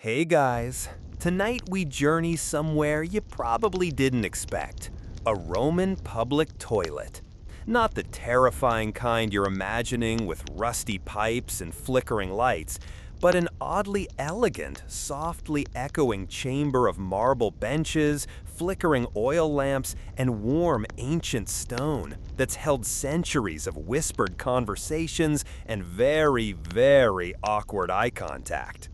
Hey guys, tonight we journey somewhere you probably didn't expect. A Roman public toilet. Not the terrifying kind you're imagining with rusty pipes and flickering lights, but an oddly elegant, softly echoing chamber of marble benches, flickering oil lamps, and warm ancient stone that's held centuries of whispered conversations and very, very awkward eye contact.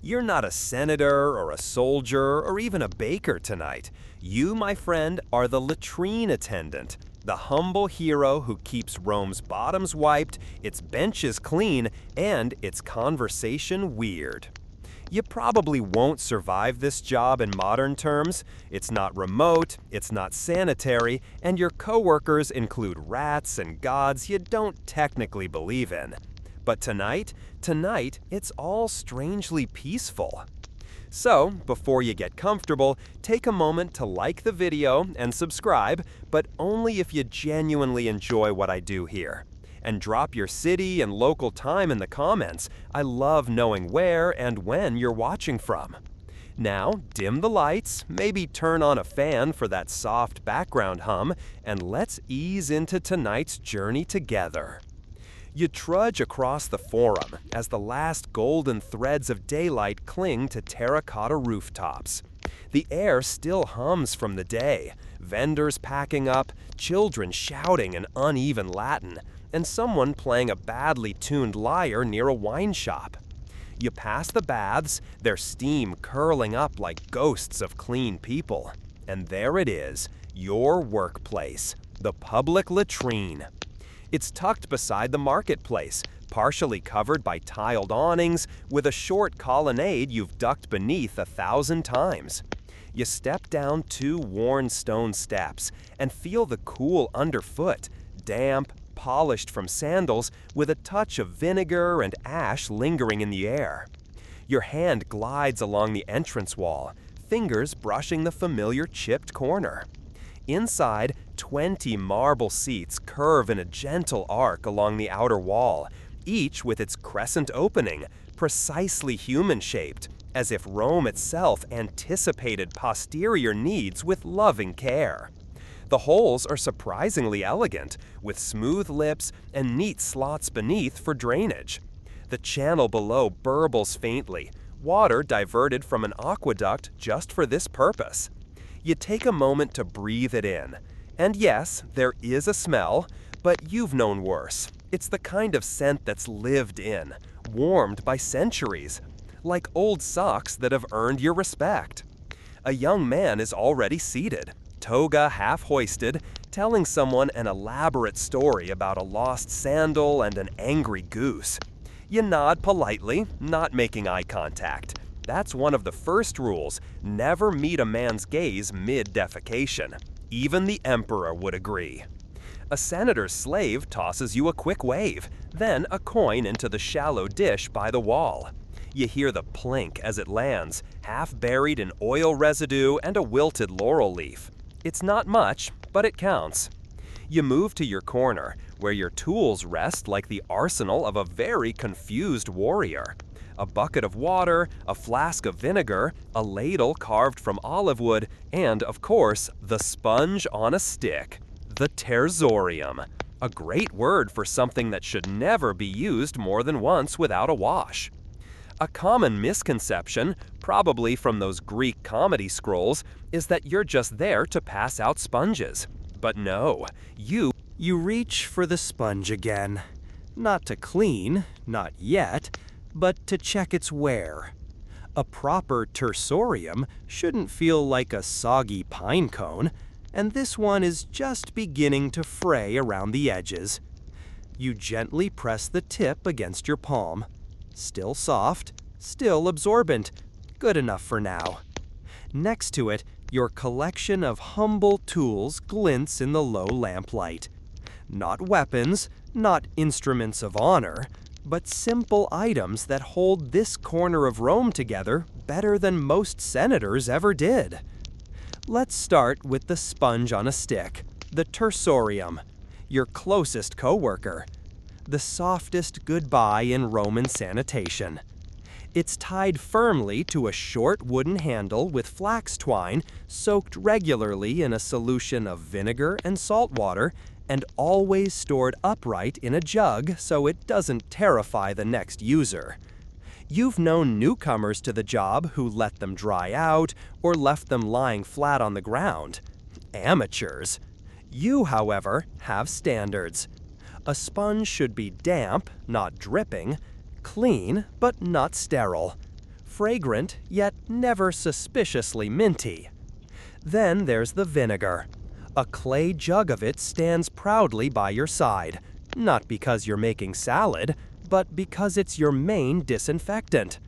You're not a senator or a soldier or even a baker tonight. You, my friend, are the latrine attendant, the humble hero who keeps Rome's bottoms wiped, its benches clean, and its conversation weird. You probably won't survive this job in modern terms. It's not remote, it's not sanitary, and your coworkers include rats and gods you don't technically believe in. But tonight, it's all strangely peaceful. So, before you get comfortable, take a moment to like the video and subscribe, but only if you genuinely enjoy what I do here. And drop your city and local time in the comments. I love knowing where and when you're watching from. Now, dim the lights, maybe turn on a fan for that soft background hum, and let's ease into tonight's journey together. You trudge across the forum as the last golden threads of daylight cling to terracotta rooftops. The air still hums from the day, vendors packing up, children shouting in uneven Latin, and someone playing a badly tuned lyre near a wine shop. You pass the baths, their steam curling up like ghosts of clean people. And there it is, your workplace, the public latrine. It's tucked beside the marketplace, partially covered by tiled awnings, with a short colonnade you've ducked beneath 1,000 times. You step down 2 worn stone steps and feel the cool underfoot, damp, polished from sandals with a touch of vinegar and ash lingering in the air. Your hand glides along the entrance wall, fingers brushing the familiar chipped corner. Inside, 20 marble seats curve in a gentle arc along the outer wall, each with its crescent opening, precisely human-shaped, as if Rome itself anticipated posterior needs with loving care. The holes are surprisingly elegant, with smooth lips and neat slots beneath for drainage. The channel below burbles faintly, water diverted from an aqueduct just for this purpose. You take a moment to breathe it in. And yes, there is a smell, but you've known worse. It's the kind of scent that's lived in, warmed by centuries, like old socks that have earned your respect. A young man is already seated, toga half hoisted, telling someone an elaborate story about a lost sandal and an angry goose. You nod politely, not making eye contact. That's one of the first rules: never meet a man's gaze mid-defecation. Even the emperor would agree. A senator's slave tosses you a quick wave, then a coin into the shallow dish by the wall. You hear the plink as it lands, half buried in oil residue and a wilted laurel leaf. It's not much, but it counts. You move to your corner, where your tools rest like the arsenal of a very confused warrior. A bucket of water, a flask of vinegar, a ladle carved from olive wood, and, of course, the sponge on a stick, the terzorium, a great word for something that should never be used more than once without a wash. A common misconception, probably from those Greek comedy scrolls, is that you're just there to pass out sponges. But no, you reach for the sponge again. Not to clean, not yet, but to check its wear. A proper tersorium shouldn't feel like a soggy pine cone, and this one is just beginning to fray around the edges. You gently press the tip against your palm. Still soft, still absorbent, good enough for now. Next to it, your collection of humble tools glints in the low lamplight. Not weapons, not instruments of honor, but simple items that hold this corner of Rome together better than most senators ever did. Let's start with the sponge on a stick, the tersorium, your closest coworker, the softest goodbye in Roman sanitation. It's tied firmly to a short wooden handle with flax twine, soaked regularly in a solution of vinegar and salt water, and always stored upright in a jug so it doesn't terrify the next user. You've known newcomers to the job who let them dry out or left them lying flat on the ground. Amateurs. You, however, have standards. A sponge should be damp, not dripping, clean, but not sterile, fragrant, yet never suspiciously minty. Then there's the vinegar. A clay jug of it stands proudly by your side, not because you're making salad, but because it's your main disinfectant.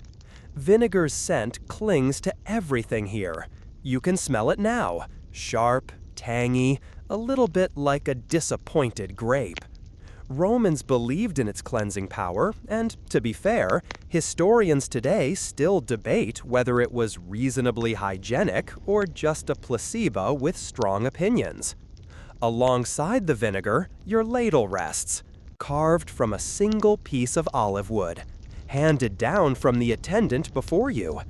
Vinegar's scent clings to everything here. You can smell it now, sharp, tangy, a little bit like a disappointed grape. Romans believed in its cleansing power, and, to be fair, historians today still debate whether it was reasonably hygienic or just a placebo with strong opinions. Alongside the vinegar, your ladle rests, carved from a single piece of olive wood, handed down from the attendant before you.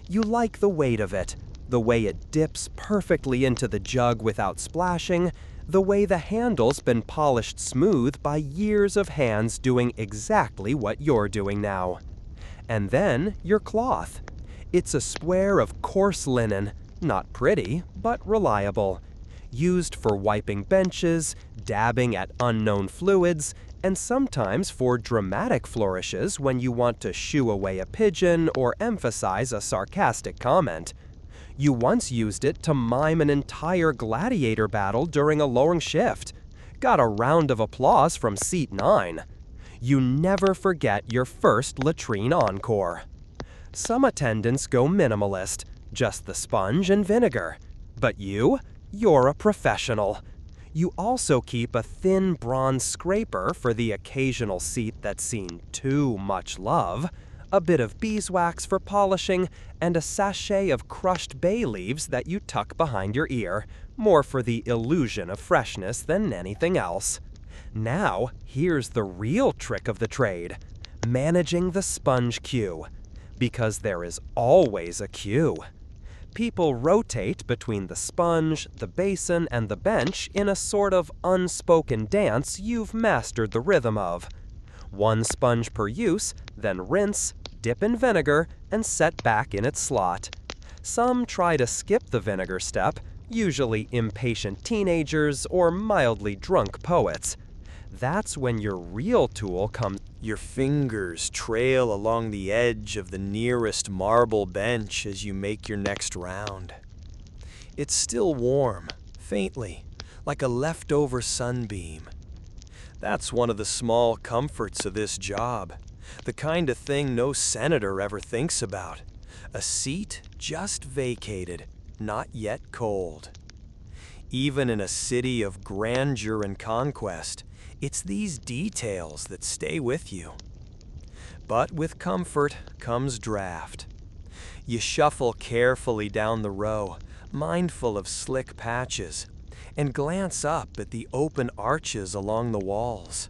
You like the weight of it, the way it dips perfectly into the jug without splashing, the way the handle's been polished smooth by years of hands doing exactly what you're doing now. And then your cloth. It's a square of coarse linen, not pretty, but reliable, used for wiping benches, dabbing at unknown fluids, and sometimes for dramatic flourishes when you want to shoo away a pigeon or emphasize a sarcastic comment. You once used it to mime an entire gladiator battle during a long shift. Got a round of applause from seat 9. You never forget your first latrine encore. Some attendants go minimalist, just the sponge and vinegar. But you're a professional. You also keep a thin bronze scraper for the occasional seat that's seen too much love, a bit of beeswax for polishing, and a sachet of crushed bay leaves that you tuck behind your ear, more for the illusion of freshness than anything else. Now, here's the real trick of the trade: managing the sponge queue. Because there is always a queue. People rotate between the sponge, the basin, and the bench in a sort of unspoken dance you've mastered the rhythm of. One sponge per use, then rinse, dip in vinegar, and set back in its slot. Some try to skip the vinegar step, usually impatient teenagers or mildly drunk poets. That's when your real tool comes. Your fingers trail along the edge of the nearest marble bench as you make your next round. It's still warm, faintly, like a leftover sunbeam. That's one of the small comforts of this job, the kind of thing no senator ever thinks about. A seat just vacated, not yet cold. Even in a city of grandeur and conquest, it's these details that stay with you. But with comfort comes draft. You shuffle carefully down the row, mindful of slick patches, and glance up at the open arches along the walls.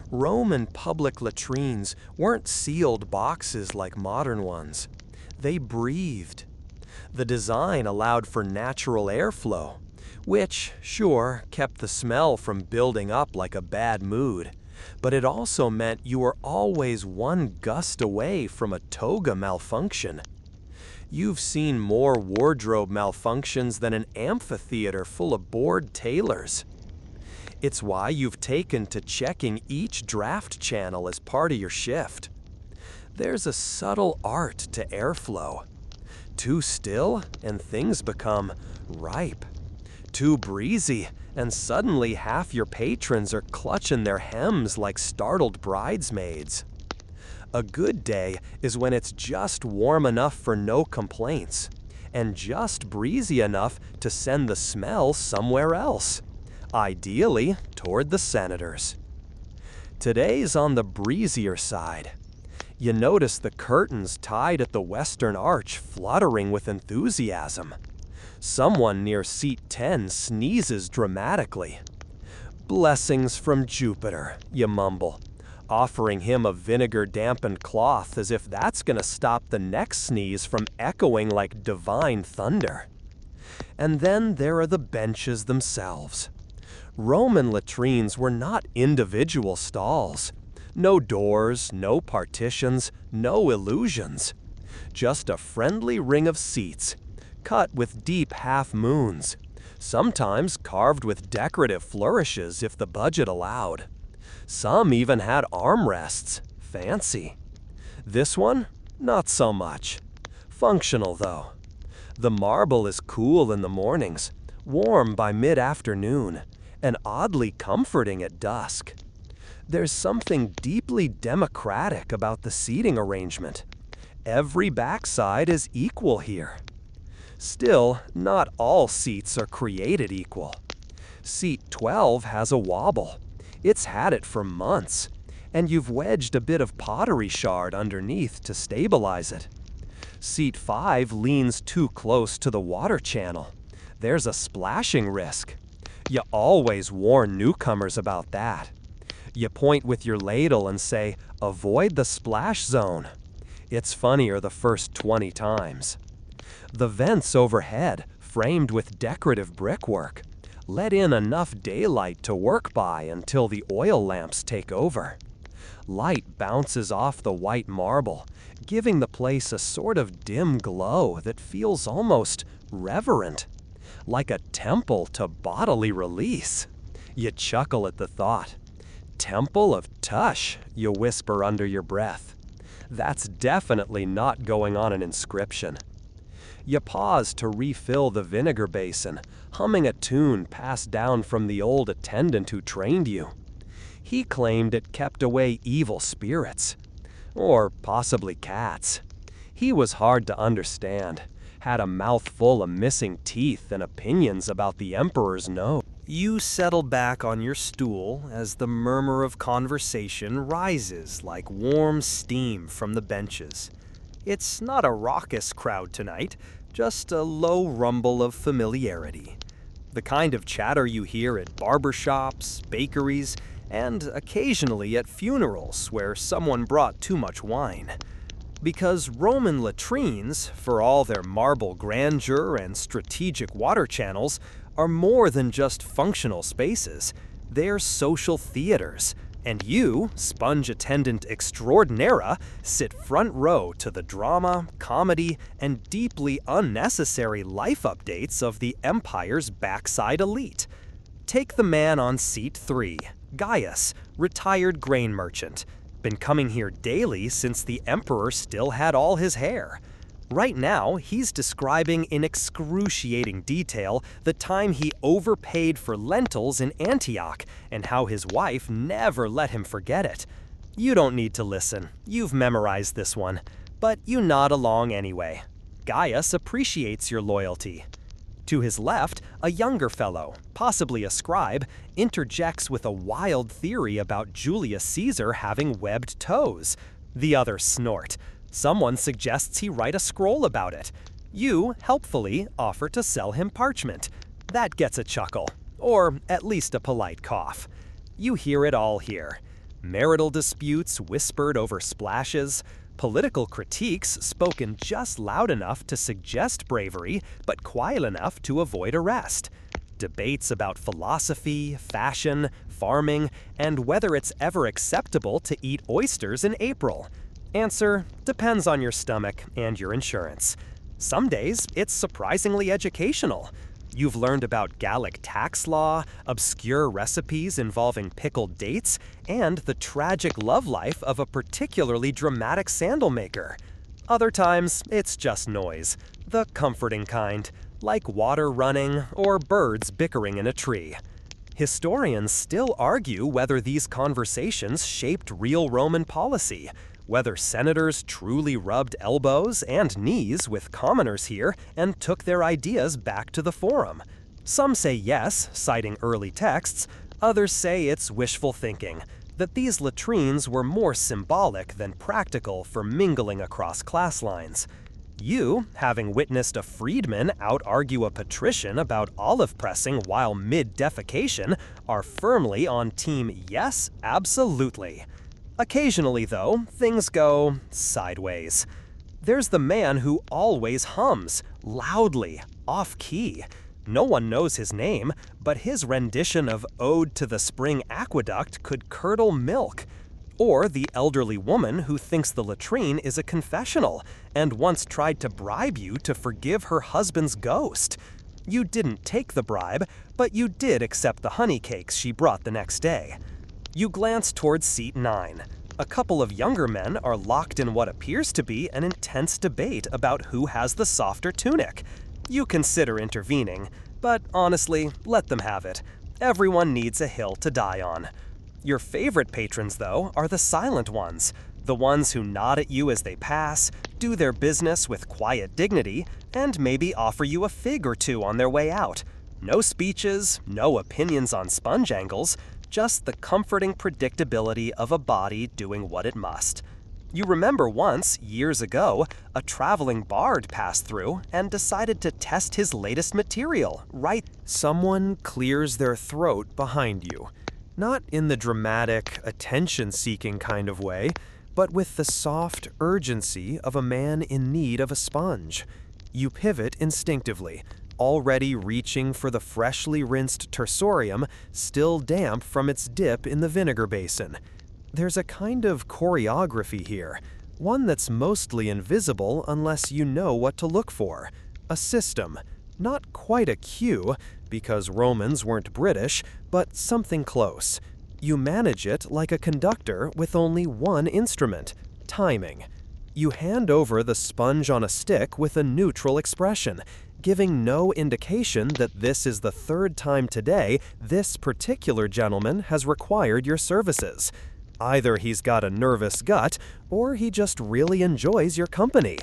Roman public latrines weren't sealed boxes like modern ones. They breathed. The design allowed for natural airflow, which, sure, kept the smell from building up like a bad mood, but it also meant you were always one gust away from a toga malfunction. You've seen more wardrobe malfunctions than an amphitheater full of bored tailors. It's why you've taken to checking each draft channel as part of your shift. There's a subtle art to airflow. Too still, and things become ripe. Too breezy, and suddenly half your patrons are clutching their hems like startled bridesmaids. A good day is when it's just warm enough for no complaints, and just breezy enough to send the smell somewhere else, ideally toward the senators. Today's on the breezier side. You notice the curtains tied at the western arch fluttering with enthusiasm. Someone near seat 10 sneezes dramatically. Blessings from Jupiter, you mumble. offering him a vinegar-dampened cloth as if that's gonna stop the next sneeze from echoing like divine thunder. And then there are the benches themselves. Roman latrines were not individual stalls. No doors, no partitions, no illusions. Just a friendly ring of seats, cut with deep half-moons, sometimes carved with decorative flourishes if the budget allowed. Some even had armrests. Fancy. This one? Not so much. Functional, though. The marble is cool in the mornings, warm by mid-afternoon, and oddly comforting at dusk. There's something deeply democratic about the seating arrangement. Every backside is equal here. Still, not all seats are created equal. Seat 12 has a wobble. It's had it for months, and you've wedged a bit of pottery shard underneath to stabilize it. Seat 5 leans too close to the water channel. There's a splashing risk. You always warn newcomers about that. You point with your ladle and say, "Avoid the splash zone." It's funnier the first 20 times. The vents overhead, framed with decorative brickwork, let in enough daylight to work by until the oil lamps take over. Light bounces off the white marble, giving the place a sort of dim glow that feels almost reverent, like a temple to bodily release. You chuckle at the thought. "Temple of Tush," you whisper under your breath. That's definitely not going on an inscription. You pause to refill the vinegar basin, humming a tune passed down from the old attendant who trained you. He claimed it kept away evil spirits. Or possibly cats. He was hard to understand, had a mouthful of missing teeth and opinions about the emperor's nose. You settle back on your stool as the murmur of conversation rises like warm steam from the benches. It's not a raucous crowd tonight, just a low rumble of familiarity. The kind of chatter you hear at barbershops, bakeries, and occasionally at funerals where someone brought too much wine. Because Roman latrines, for all their marble grandeur and strategic water channels, are more than just functional spaces. They're social theaters, and you, sponge attendant extraordinaire, sit front row to the drama, comedy, and deeply unnecessary life updates of the empire's backside elite. Take the man on seat 3, Gaius, retired grain merchant. Been coming here daily since the emperor still had all his hair. Right now, he's describing in excruciating detail the time he overpaid for lentils in Antioch and how his wife never let him forget it. You don't need to listen. You've memorized this one. But you nod along anyway. Gaius appreciates your loyalty. To his left, a younger fellow, possibly a scribe, interjects with a wild theory about Julius Caesar having webbed toes. The others snort. Someone suggests he write a scroll about it. You, helpfully, offer to sell him parchment. That gets a chuckle, or at least a polite cough. You hear it all here. Marital disputes whispered over splashes, political critiques spoken just loud enough to suggest bravery, but quiet enough to avoid arrest. Debates about philosophy, fashion, farming, and whether it's ever acceptable to eat oysters in April. Answer: depends on your stomach and your insurance. Some days, it's surprisingly educational. You've learned about Gallic tax law, obscure recipes involving pickled dates, and the tragic love life of a particularly dramatic sandal maker. Other times, it's just noise, the comforting kind, like water running or birds bickering in a tree. Historians still argue whether these conversations shaped real Roman policy, whether senators truly rubbed elbows and knees with commoners here and took their ideas back to the forum. Some say yes, citing early texts. Others say it's wishful thinking, that these latrines were more symbolic than practical for mingling across class lines. You, having witnessed a freedman out-argue a patrician about olive pressing while mid-defecation, are firmly on team yes, absolutely. Occasionally, though, things go sideways. There's the man who always hums, loudly, off-key. No one knows his name, but his rendition of Ode to the Spring Aqueduct could curdle milk. Or the elderly woman who thinks the latrine is a confessional and once tried to bribe you to forgive her husband's ghost. You didn't take the bribe, but you did accept the honey cakes she brought the next day. You glance towards seat 9. A couple of younger men are locked in what appears to be an intense debate about who has the softer tunic. You consider intervening, but honestly, let them have it. Everyone needs a hill to die on. Your favorite patrons, though, are the silent ones, the ones who nod at you as they pass, do their business with quiet dignity, and maybe offer you a fig or two on their way out. No speeches, no opinions on sponge angles, just the comforting predictability of a body doing what it must. You remember once, years ago, a traveling bard passed through and decided to test his latest material, right? Someone clears their throat behind you. Not in the dramatic, attention-seeking kind of way, but with the soft urgency of a man in need of a sponge. You pivot instinctively, already reaching for the freshly rinsed tersorium, still damp from its dip in the vinegar basin. There's a kind of choreography here, one that's mostly invisible unless you know what to look for. A system. Not quite a cue, because Romans weren't British, but something close. You manage it like a conductor with only one instrument: timing. You hand over the sponge on a stick with a neutral expression, giving no indication that this is the third time today this particular gentleman has required your services. Either he's got a nervous gut, or he just really enjoys your company.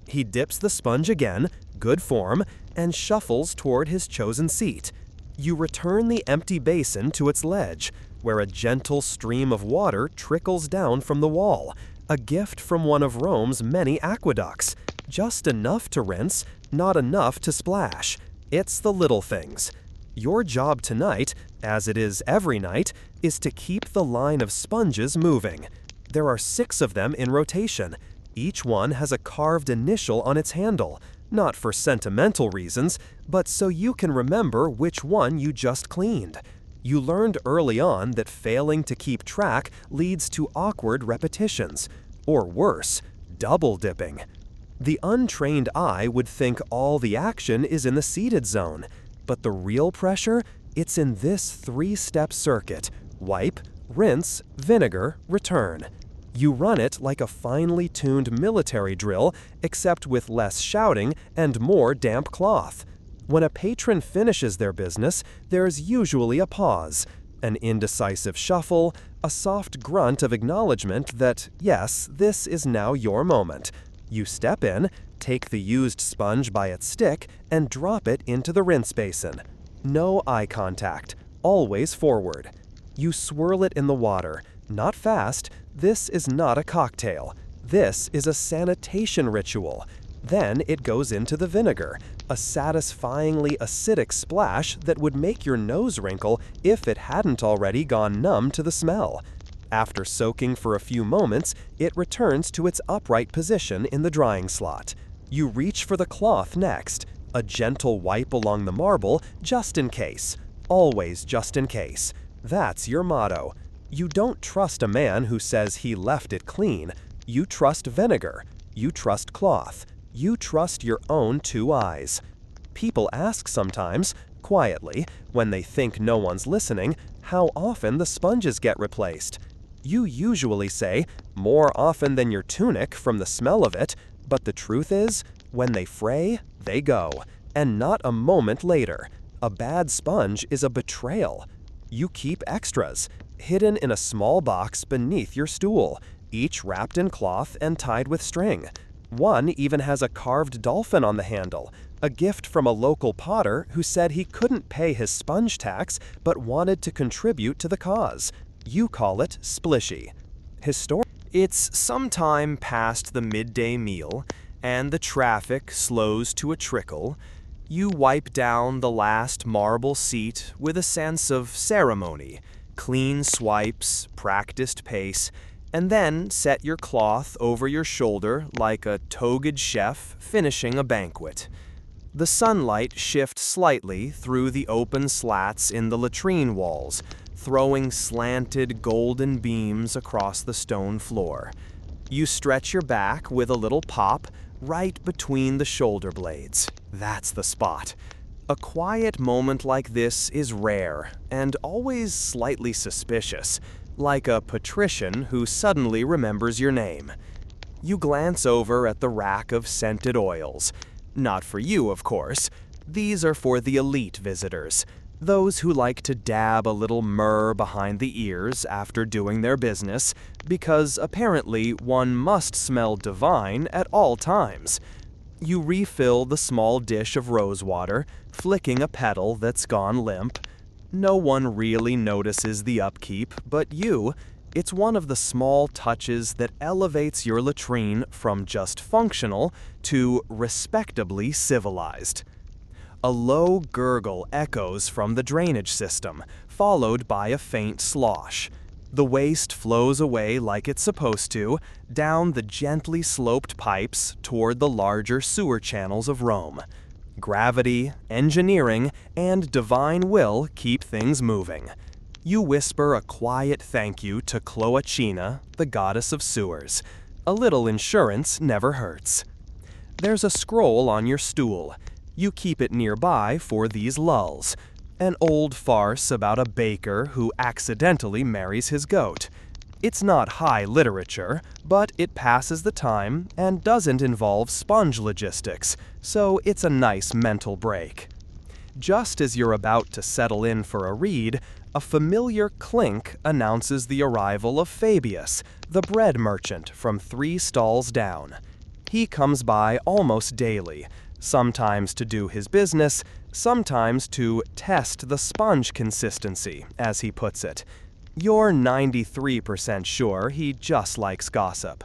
He dips the sponge again, good form, and shuffles toward his chosen seat. You return the empty basin to its ledge, where a gentle stream of water trickles down from the wall, a gift from one of Rome's many aqueducts. Just enough to rinse, not enough to splash. It's the little things. Your job tonight, as it is every night, is to keep the line of sponges moving. There are 6 of them in rotation. Each one has a carved initial on its handle, not for sentimental reasons, but so you can remember which one you just cleaned. You learned early on that failing to keep track leads to awkward repetitions, or worse, double dipping. The untrained eye would think all the action is in the seated zone, but the real pressure, it's in this 3-step circuit: wipe, rinse, vinegar, return. You run it like a finely tuned military drill, except with less shouting and more damp cloth. When a patron finishes their business, there's usually a pause, an indecisive shuffle, a soft grunt of acknowledgement that, yes, this is now your moment. You step in, take the used sponge by its stick, and drop it into the rinse basin. No eye contact, always forward. You swirl it in the water, not fast. This is not a cocktail. This is a sanitation ritual. Then it goes into the vinegar, a satisfyingly acidic splash that would make your nose wrinkle if it hadn't already gone numb to the smell. After soaking for a few moments, it returns to its upright position in the drying slot. You reach for the cloth next, a gentle wipe along the marble, just in case. Always just in case. That's your motto. You don't trust a man who says he left it clean. You trust vinegar. You trust cloth. You trust your own 2 eyes. People ask sometimes, quietly, when they think no one's listening, how often the sponges get replaced. You usually say, more often than your tunic from the smell of it, but the truth is, when they fray, they go, and not a moment later. A bad sponge is a betrayal. You keep extras, hidden in a small box beneath your stool, each wrapped in cloth and tied with string. One even has a carved dolphin on the handle, a gift from a local potter who said he couldn't pay his sponge tax but wanted to contribute to the cause. You call it splishy. It's sometime past the midday meal, and the traffic slows to a trickle. You wipe down the last marble seat with a sense of ceremony, clean swipes, practiced pace, And then set your cloth over your shoulder like a togaed chef finishing a banquet. The sunlight shifts slightly through the open slats in the latrine walls, throwing slanted golden beams across the stone floor. You stretch your back with a little pop right between the shoulder blades. That's the spot. A quiet moment like this is rare and always slightly suspicious, like a patrician who suddenly remembers your name. You glance over at the rack of scented oils. Not for you, of course. These are for the elite visitors, those who like to dab a little myrrh behind the ears after doing their business, because apparently one must smell divine at all times. You refill the small dish of rose water, flicking a petal that's gone limp. No one really notices the upkeep, but you. It's one of the small touches that elevates your latrine from just functional to respectably civilized. A low gurgle echoes from the drainage system, followed by a faint slosh. The waste flows away like it's supposed to, down the gently sloped pipes toward the larger sewer channels of Rome. Gravity, engineering, and divine will keep things moving. You whisper a quiet thank you to Cloacina, the goddess of sewers. A little insurance never hurts. There's a scroll on your stool. You keep it nearby for these lulls. An old farce about a baker who accidentally marries his goat. It's not high literature, but it passes the time and doesn't involve sponge logistics, so it's a nice mental break. Just as you're about to settle in for a read, a familiar clink announces the arrival of Fabius, the bread merchant from 3 stalls down. He comes by almost daily, sometimes to do his business, sometimes to test the sponge consistency, as he puts it. You're 93% sure he just likes gossip.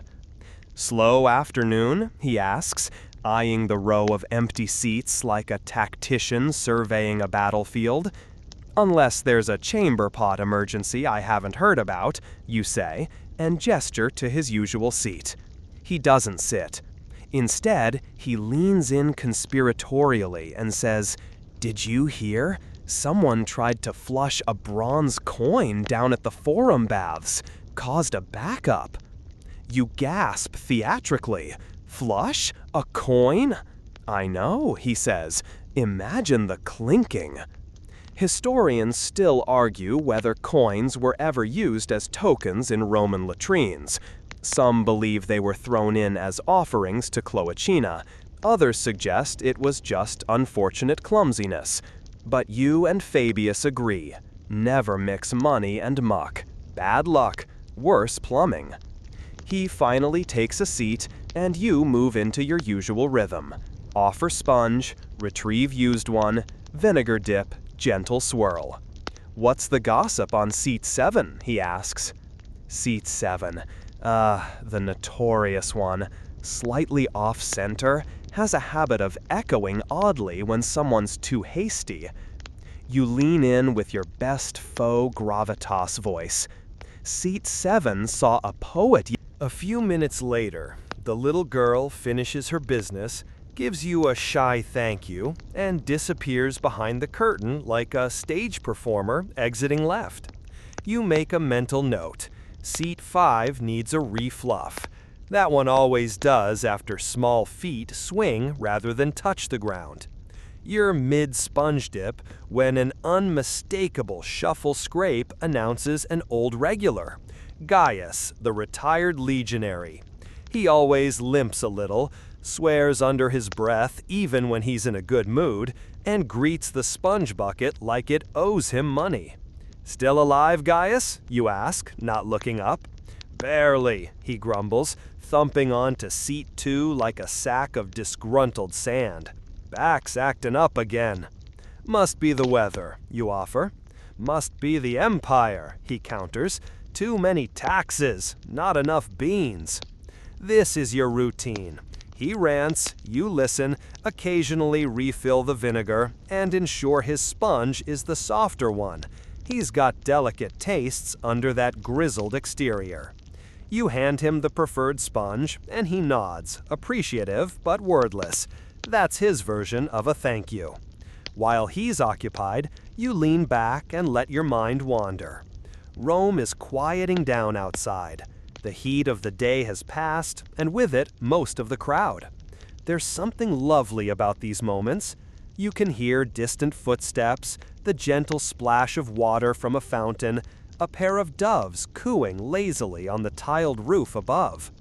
"Slow afternoon?" he asks, eyeing the row of empty seats like a tactician surveying a battlefield. "Unless there's a chamber pot emergency I haven't heard about," you say, and gesture to his usual seat. He doesn't sit. Instead, he leans in conspiratorially and says, "Did you hear? Someone tried to flush a bronze coin down at the Forum Baths. Caused a backup." You gasp theatrically. "Flush? A coin?" "I know," he says. "Imagine the clinking." Historians still argue whether coins were ever used as tokens in Roman latrines. Some believe they were thrown in as offerings to Cloacina. Others suggest it was just unfortunate clumsiness. But you and Fabius agree. Never mix money and muck. Bad luck. Worse plumbing. He finally takes a seat, and you move into your usual rhythm. Offer sponge, retrieve used one, vinegar dip, gentle swirl. "What's the gossip on seat 7? He asks. Seat 7. The notorious one. Slightly off-center, has a habit of echoing oddly when someone's too hasty. You lean in with your best faux gravitas voice. Seat 7 saw a poet. A few minutes later, the little girl finishes her business, gives you a shy thank you, and disappears behind the curtain like a stage performer exiting left. You make a mental note. Seat 5 needs a refluff. That one always does after small feet swing rather than touch the ground. You're mid-sponge dip when an unmistakable shuffle scrape announces an old regular, Gaius, the retired legionary. He always limps a little, swears under his breath even when he's in a good mood, and greets the sponge bucket like it owes him money. "Still alive, Gaius?" you ask, not looking up. "Barely," he grumbles, thumping onto seat 2 like a sack of disgruntled sand. "Back's acting up again." "Must be the weather," you offer. "Must be the empire," he counters. "Too many taxes, not enough beans." This is your routine. He rants, you listen, occasionally refill the vinegar, and ensure his sponge is the softer one. He's got delicate tastes under that grizzled exterior. You hand him the preferred sponge, and he nods, appreciative but wordless. That's his version of a thank you. While he's occupied, you lean back and let your mind wander. Rome is quieting down outside. The heat of the day has passed, and with it, most of the crowd. There's something lovely about these moments. You can hear distant footsteps, the gentle splash of water from a fountain, a pair of doves cooing lazily on the tiled roof above.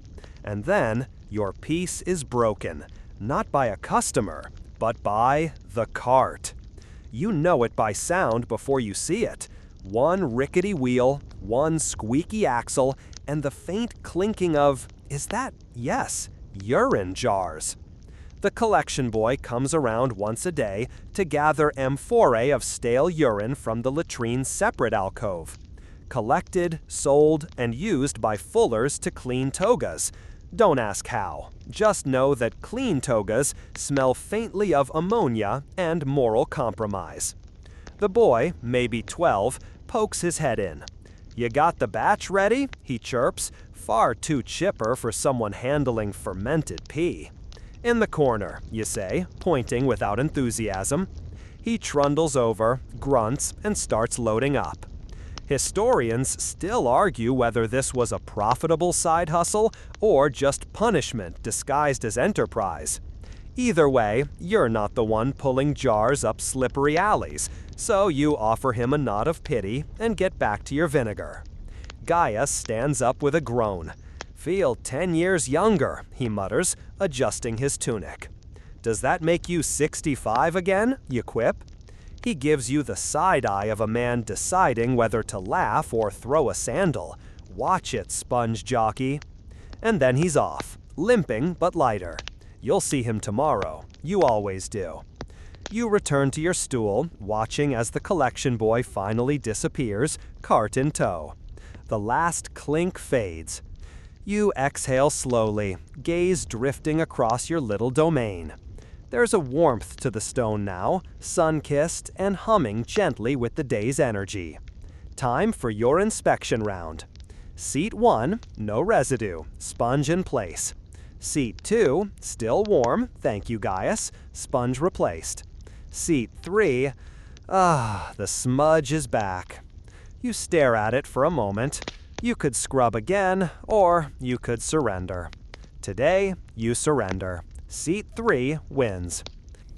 And then, your peace is broken, not by a customer, but by the cart. You know it by sound before you see it. One rickety wheel, one squeaky axle, and the faint clinking of, yes, urine jars. The collection boy comes around once a day to gather amphorae of stale urine from the latrine's separate alcove. Collected, sold, and used by fullers to clean togas. Don't ask how. Just know that clean togas smell faintly of ammonia and moral compromise. The boy, maybe 12, pokes his head in. "You got the batch ready?" he chirps, far too chipper for someone handling fermented pee. "In the corner," you say, pointing without enthusiasm. He trundles over, grunts, and starts loading up. Historians still argue whether this was a profitable side hustle or just punishment disguised as enterprise. Either way, you're not the one pulling jars up slippery alleys, so you offer him a nod of pity and get back to your vinegar. Gaius stands up with a groan. "Feel 10 years younger," he mutters, adjusting his tunic. "Does that make you 65 again?" you quip. He gives you the side eye of a man deciding whether to laugh or throw a sandal. "Watch it, sponge jockey." And then he's off, limping but lighter. You'll see him tomorrow. You always do. You return to your stool, watching as the collection boy finally disappears, cart in tow. The last clink fades. You exhale slowly, gaze drifting across your little domain. There's a warmth to the stone now, sun-kissed and humming gently with the day's energy. Time for your inspection round. Seat 1, no residue, sponge in place. Seat 2, still warm, thank you Gaius, sponge replaced. Seat 3, the smudge is back. You stare at it for a moment. You could scrub again, or you could surrender. Today, you surrender. Seat 3 wins.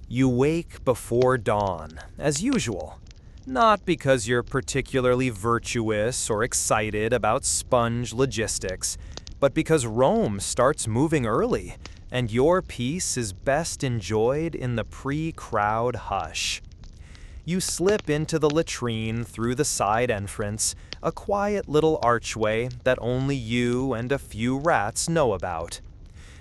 You wake before dawn, as usual. Not because you're particularly virtuous or excited about sponge logistics, but because Rome starts moving early, and your peace is best enjoyed in the pre-crowd hush. You slip into the latrine through the side entrance, a quiet little archway that only you and a few rats know about.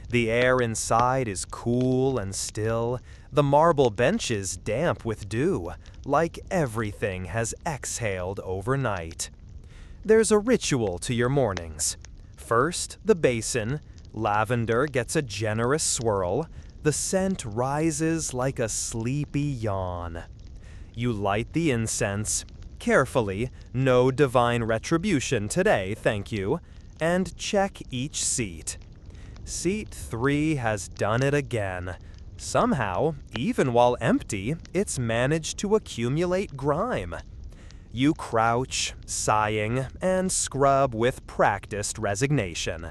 The air inside is cool and still, the marble benches damp with dew, like everything has exhaled overnight. There's a ritual to your mornings. First, the basin. Lavender gets a generous swirl. The scent rises like a sleepy yawn. You light the incense. Carefully, no divine retribution today, thank you. And check each seat. Seat 3 has done it again. Somehow, even while empty, it's managed to accumulate grime. You crouch, sighing, and scrub with practiced resignation.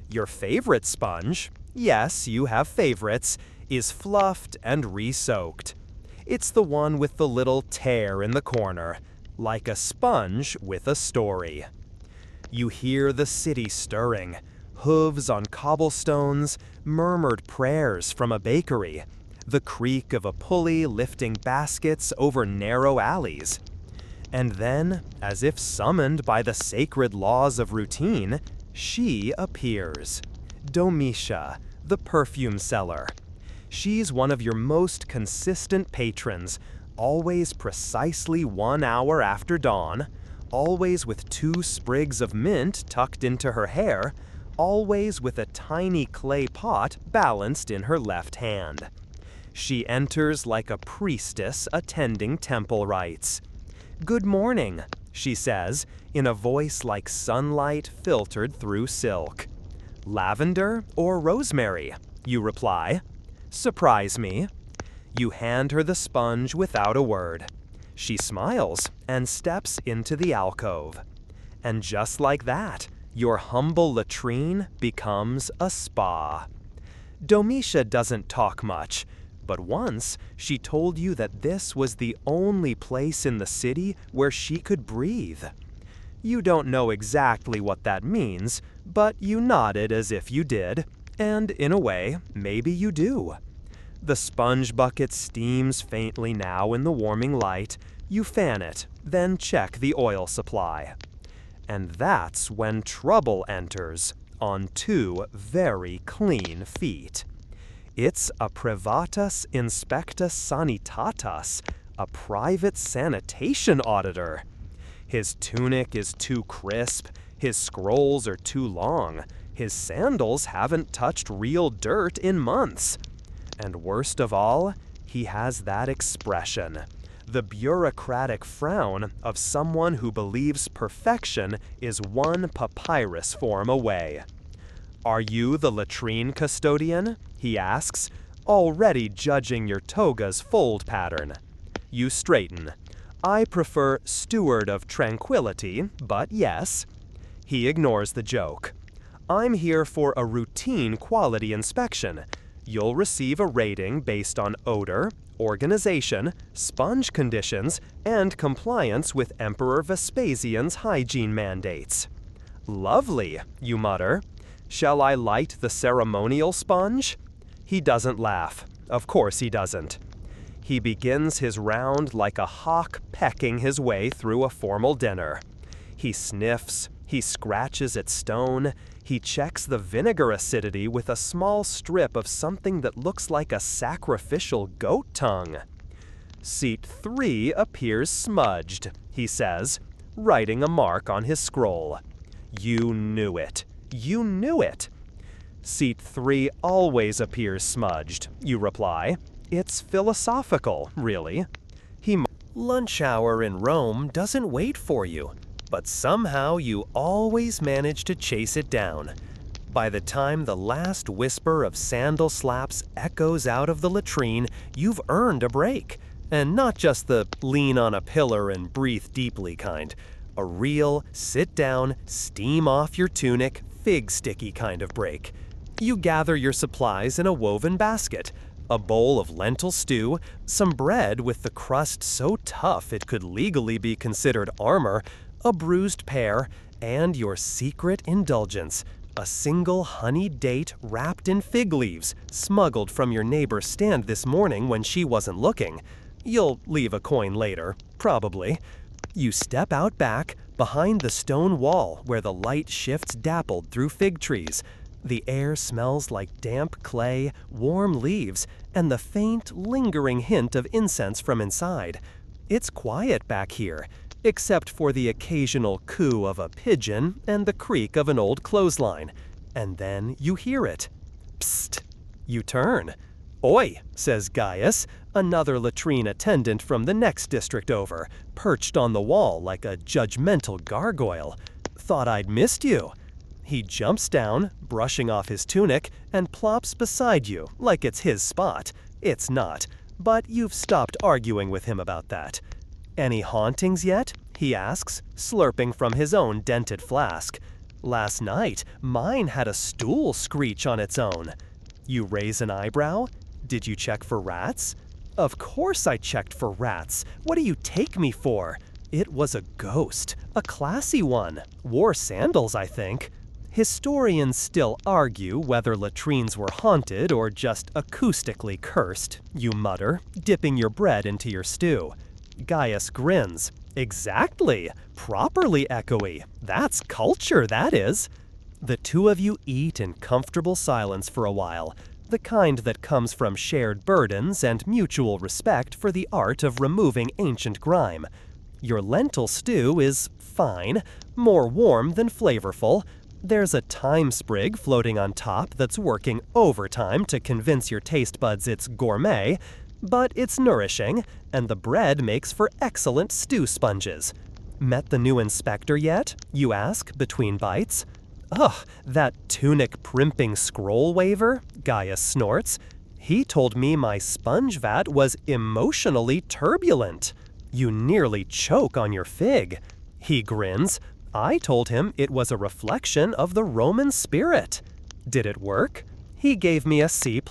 Your favorite sponge, yes, you have favorites, is fluffed and re-soaked. It's the one with the little tear in the corner, like a sponge with a story. You hear the city stirring, hooves on cobblestones, murmured prayers from a bakery, the creak of a pulley lifting baskets over narrow alleys. And then, as if summoned by the sacred laws of routine, she appears. Domitia, the perfume seller. She's one of your most consistent patrons, always precisely 1 hour after dawn, always with 2 sprigs of mint tucked into her hair, always with a tiny clay pot balanced in her left hand. She enters like a priestess attending temple rites. "Good morning," she says, in a voice like sunlight filtered through silk. Lavender or rosemary, you reply. Surprise me. You hand her the sponge without a word. She smiles and steps into the alcove. And just like that, your humble latrine becomes a spa. Domitia doesn't talk much, but once she told you that this was the only place in the city where she could breathe. You don't know exactly what that means, but you nodded as if you did, and in a way, maybe you do. The sponge bucket steams faintly now in the warming light. You fan it, then check the oil supply. And that's when trouble enters, on two very clean feet. It's a privatus inspectus sanitatis, a private sanitation auditor. His tunic is too crisp, his scrolls are too long, his sandals haven't touched real dirt in months. And worst of all, he has that expression, the bureaucratic frown of someone who believes perfection is one papyrus form away. Are you the latrine custodian? He asks, already judging your toga's fold pattern. You straighten. I prefer steward of tranquility, but yes. He ignores the joke. I'm here for a routine quality inspection. You'll receive a rating based on odor, organization, sponge conditions, and compliance with Emperor Vespasian's hygiene mandates. Lovely, you mutter. Shall I light the ceremonial sponge? He doesn't laugh. Of course he doesn't. He begins his round like a hawk pecking his way through a formal dinner. He sniffs, he scratches at stone, he checks the vinegar acidity with a small strip of something that looks like a sacrificial goat tongue. Seat 3 appears smudged, he says, writing a mark on his scroll. You knew it. You knew it. Seat 3 always appears smudged, you reply. It's philosophical, really. Lunch hour in Rome doesn't wait for you, but somehow you always manage to chase it down. By the time the last whisper of sandal slaps echoes out of the latrine, you've earned a break. And not just the lean on a pillar and breathe deeply kind. A real, sit down, steam off your tunic, fig sticky kind of break. You gather your supplies in a woven basket. A bowl of lentil stew, some bread with the crust so tough it could legally be considered armor, a bruised pear, and your secret indulgence, a single honeyed date wrapped in fig leaves, smuggled from your neighbor's stand this morning when she wasn't looking. You'll leave a coin later, probably. You step out back, behind the stone wall where the light shifts dappled through fig trees. The air smells like damp clay, warm leaves, and the faint, lingering hint of incense from inside. It's quiet back here, except for the occasional coo of a pigeon and the creak of an old clothesline. And then you hear it. Psst! You turn. Oi, says Gaius, another latrine attendant from the next district over, perched on the wall like a judgmental gargoyle. Thought I'd missed you. He jumps down, brushing off his tunic, and plops beside you like it's his spot. It's not, but you've stopped arguing with him about that. Any hauntings yet? He asks, slurping from his own dented flask. Last night, mine had a stool screech on its own. You raise an eyebrow? Did you check for rats? Of course I checked for rats. What do you take me for? It was a ghost, a classy one. Wore sandals, I think. Historians still argue whether latrines were haunted or just acoustically cursed, you mutter, dipping your bread into your stew. Gaius grins. Exactly! Properly echoey. That's culture, that is. The two of you eat in comfortable silence for a while, the kind that comes from shared burdens and mutual respect for the art of removing ancient grime. Your lentil stew is fine, more warm than flavorful. There's a thyme sprig floating on top that's working overtime to convince your taste buds it's gourmet, but it's nourishing, and the bread makes for excellent stew sponges. Met the new inspector yet? You ask, between bites. Ugh, that tunic primping scroll waver, Gaia snorts. He told me my sponge vat was emotionally turbulent. You nearly choke on your fig. He grins. I told him it was a reflection of the Roman spirit. Did it work? He gave me a C+.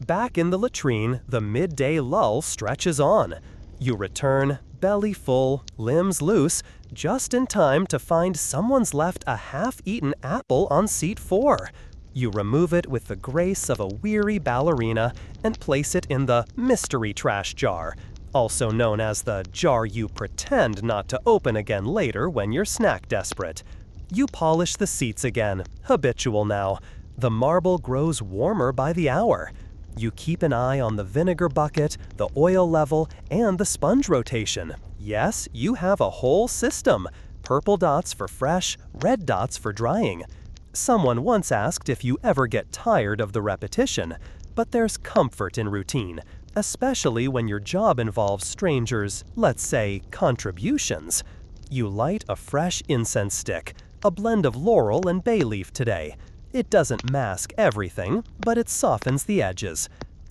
Back in the latrine, the midday lull stretches on. You return, belly full, limbs loose, just in time to find someone's left a half-eaten apple on seat 4. You remove it with the grace of a weary ballerina and place it in the mystery trash jar, also known as the jar you pretend not to open again later when you're snack desperate. You polish the seats again, habitual now. The marble grows warmer by the hour. You keep an eye on the vinegar bucket, the oil level, and the sponge rotation. Yes, you have a whole system. Purple dots for fresh, red dots for drying. Someone once asked if you ever get tired of the repetition, but there's comfort in routine, especially when your job involves strangers', let's say, contributions. You light a fresh incense stick, a blend of laurel and bay leaf today. It doesn't mask everything, but it softens the edges.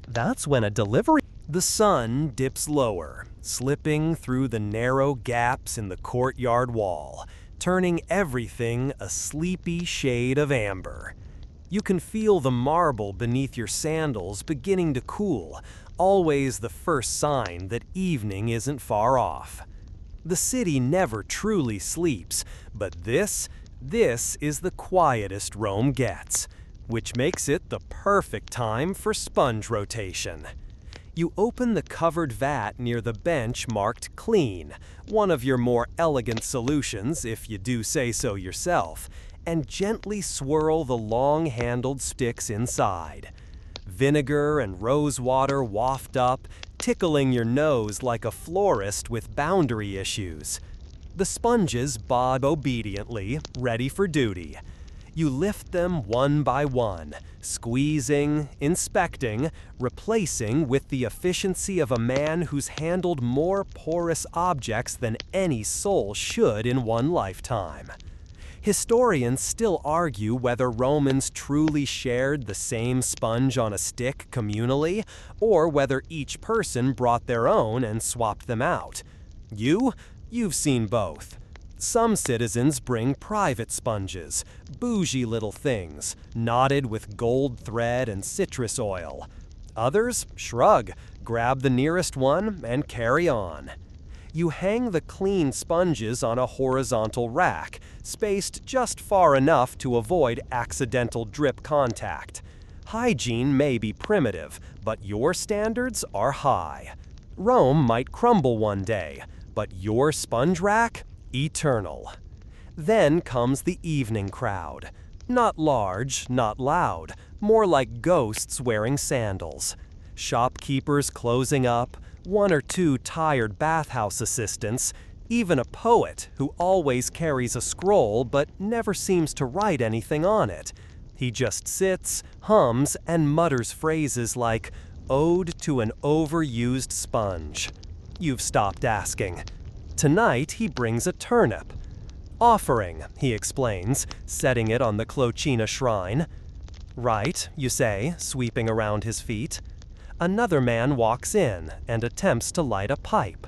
That's when a delivery... The sun dips lower, slipping through the narrow gaps in the courtyard wall, turning everything a sleepy shade of amber. You can feel the marble beneath your sandals beginning to cool, always the first sign that evening isn't far off. The city never truly sleeps, but this is the quietest Rome gets, which makes it the perfect time for sponge rotation. You open the covered vat near the bench marked clean, one of your more elegant solutions if you do say so yourself, and gently swirl the long-handled sticks inside. Vinegar and rose water waft up, tickling your nose like a florist with boundary issues. The sponges bob obediently, ready for duty. You lift them one by one, squeezing, inspecting, replacing with the efficiency of a man who's handled more porous objects than any soul should in one lifetime. Historians still argue whether Romans truly shared the same sponge on a stick communally, or whether each person brought their own and swapped them out. You've seen both. Some citizens bring private sponges, bougie little things, knotted with gold thread and citrus oil. Others shrug, grab the nearest one, and carry on. You hang the clean sponges on a horizontal rack, spaced just far enough to avoid accidental drip contact. Hygiene may be primitive, but your standards are high. Rome might crumble one day, but your sponge rack? Eternal. Then comes the evening crowd. Not large, not loud, more like ghosts wearing sandals. Shopkeepers closing up, one or two tired bathhouse assistants, even a poet who always carries a scroll but never seems to write anything on it. He just sits, hums, and mutters phrases like, "Ode to an overused sponge." You've stopped asking. Tonight he brings a turnip. Offering, he explains, setting it on the Clocina shrine. Right, you say, sweeping around his feet. Another man walks in and attempts to light a pipe.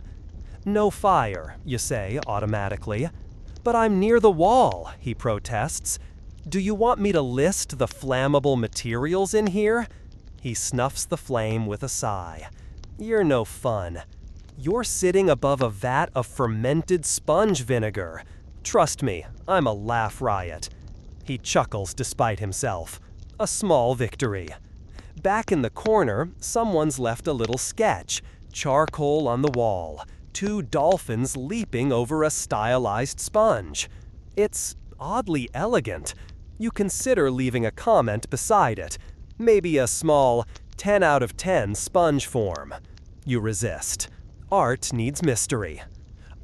No fire, you say automatically. But I'm near the wall, he protests. Do you want me to list the flammable materials in here? He snuffs the flame with a sigh. You're no fun. You're sitting above a vat of fermented sponge vinegar. Trust me, I'm a laugh riot. He chuckles despite himself. A small victory. Back in the corner, someone's left a little sketch. Charcoal on the wall. 2 dolphins leaping over a stylized sponge. It's oddly elegant. You consider leaving a comment beside it. Maybe a small 10 out of 10 sponge form. You resist. Art needs mystery.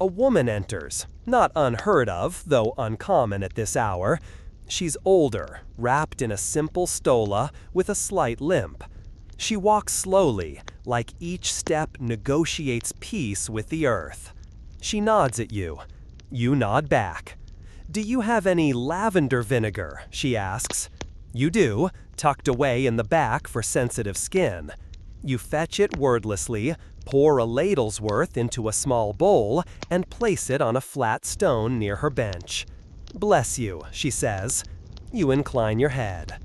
A woman enters, not unheard of, though uncommon at this hour. She's older, wrapped in a simple stola with a slight limp. She walks slowly, like each step negotiates peace with the earth. She nods at you. You nod back. Do you have any lavender vinegar? She asks. You do, tucked away in the back for sensitive skin. You fetch it wordlessly, pour a ladle's worth into a small bowl, and place it on a flat stone near her bench. Bless you, she says. You incline your head.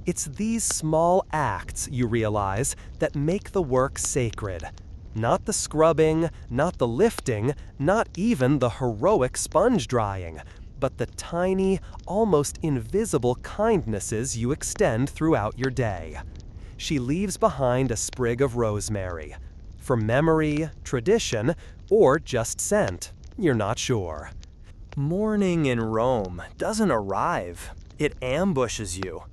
It's these small acts, you realize, that make the work sacred. Not the scrubbing, not the lifting, not even the heroic sponge drying, but the tiny, almost invisible kindnesses you extend throughout your day. She leaves behind a sprig of rosemary. For memory, tradition, or just scent, you're not sure. Morning in Rome doesn't arrive. It ambushes you.